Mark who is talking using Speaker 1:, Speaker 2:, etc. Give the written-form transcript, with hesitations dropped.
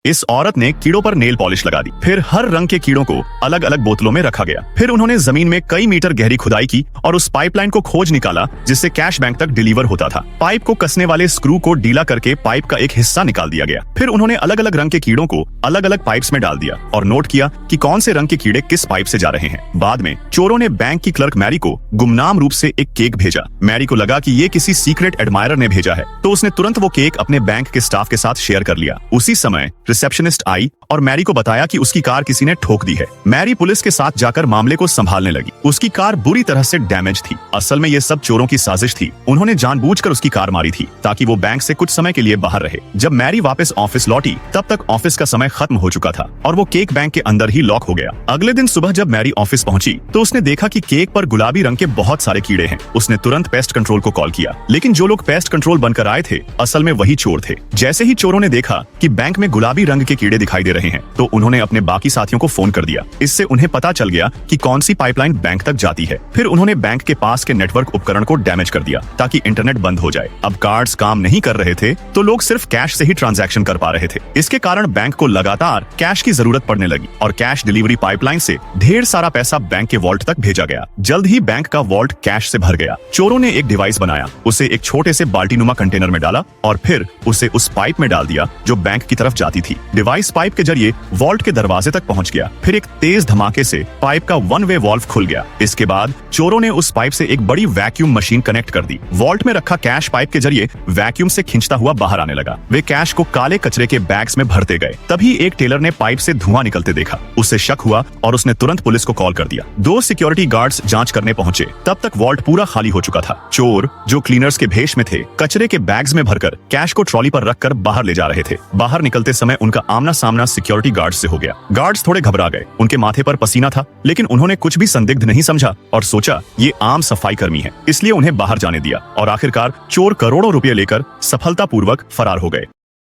Speaker 1: इस औरत ने कीड़ों पर नेल पॉलिश लगा दी। फिर हर रंग के कीड़ों को अलग अलग बोतलों में रखा गया। फिर उन्होंने जमीन में कई मीटर गहरी खुदाई की और उस पाइपलाइन को खोज निकाला जिससे कैश बैंक तक डिलीवर होता था। पाइप को कसने वाले स्क्रू को ढीला करके पाइप का एक हिस्सा निकाल दिया गया। फिर उन्होंने अलग अलग रंग के कीड़ों को अलग अलग पाइप्स में डाल दिया और नोट किया कि कौन से रंग के कीड़े किस पाइप से जा रहे हैं। बाद में चोरों ने बैंक की क्लर्क मैरी को गुमनाम रूप से एक केक भेजा। मैरी को लगा कि ये किसी सीक्रेट एडमायरर ने भेजा है, तो उसने तुरंत वो केक अपने बैंक के स्टाफ के साथ शेयर कर लिया। उसी समय रिसेप्शनिस्ट आई और मैरी को बताया कि उसकी कार किसी ने ठोक दी है। मैरी पुलिस के साथ जाकर मामले को संभालने लगी। उसकी कार बुरी तरह से डैमेज थी। असल में ये सब चोरों की साजिश थी। उन्होंने जानबूझकर उसकी कार मारी थी ताकि वो बैंक से कुछ समय के लिए बाहर रहे। जब मैरी वापस ऑफिस लौटी तब तक ऑफिस का समय खत्म हो चुका था और वो केक बैंक के अंदर ही लॉक हो गया। अगले दिन सुबह जब मैरी ऑफिस पहुंची तो उसने देखा कि केक पर गुलाबी रंग के बहुत सारे कीड़े हैं। उसने तुरंत पेस्ट कंट्रोल को कॉल किया, लेकिन जो लोग पेस्ट कंट्रोल बनकर आए थे असल में वही चोर थे। जैसे ही चोरों ने देखा कि बैंक में गुलाबी रंग के कीड़े दिखाई दे रहे हैं तो उन्होंने अपने बाकी साथियों को फोन कर दिया। इससे उन्हें पता चल गया कि कौन सी पाइपलाइन बैंक तक जाती है। फिर उन्होंने बैंक के पास के नेटवर्क उपकरण को डैमेज कर दिया ताकि इंटरनेट बंद हो जाए। अब कार्ड्स काम नहीं कर रहे थे तो लोग सिर्फ कैश से ही ट्रांजैक्शन कर पा रहे थे। इसके कारण बैंक को लगातार कैश की जरूरत पड़ने लगी और कैश डिलीवरी पाइपलाइन से ढेर सारा पैसा बैंक के वॉल्ट तक भेजा गया। जल्द ही बैंक का वॉल्ट कैश से भर गया। चोरों ने एक डिवाइस बनाया, उसे एक छोटे से बाल्टीनुमा कंटेनर में डाला और फिर उसे उस पाइप में डाल दिया जो बैंक की तरफ जाती थी। डिवाइस पाइप के जरिए वॉल्ट के दरवाजे तक पहुंच गया। फिर एक तेज धमाके से पाइप का वन वे वॉल्व खुल गया। इसके बाद चोरों ने उस पाइप से एक बड़ी वैक्यूम मशीन कनेक्ट कर दी। वॉल्ट में रखा कैश पाइप के जरिए वैक्यूम से खींचता हुआ बाहर आने लगा। वे कैश को काले कचरे के बैग्स में भरते गए। तभी एक टेलर ने पाइप से धुआं निकलते देखा। उसे शक हुआ और उसने तुरंत पुलिस को कॉल कर दिया। 2 सिक्योरिटी गार्ड्स जांच करने पहुंचे। तब तक वॉल्ट पूरा खाली हो चुका था। चोर जो क्लीनर्स के भेष में थे कचरे के बैग्स में भरकर कैश को ट्रॉली पर रखकर बाहर ले जा रहे थे। बाहर निकलते समय उनका आमना सामना सिक्योरिटी गार्ड्स से हो गया। गार्ड्स थोड़े घबरा गए। उनके माथे पर पसीना था, लेकिन उन्होंने कुछ भी संदिग्ध नहीं समझा और सोचा ये आम सफाई कर्मी है, इसलिए उन्हें बाहर जाने दिया और आखिरकार चोर करोड़ों रुपए लेकर सफलतापूर्वक फरार हो गए।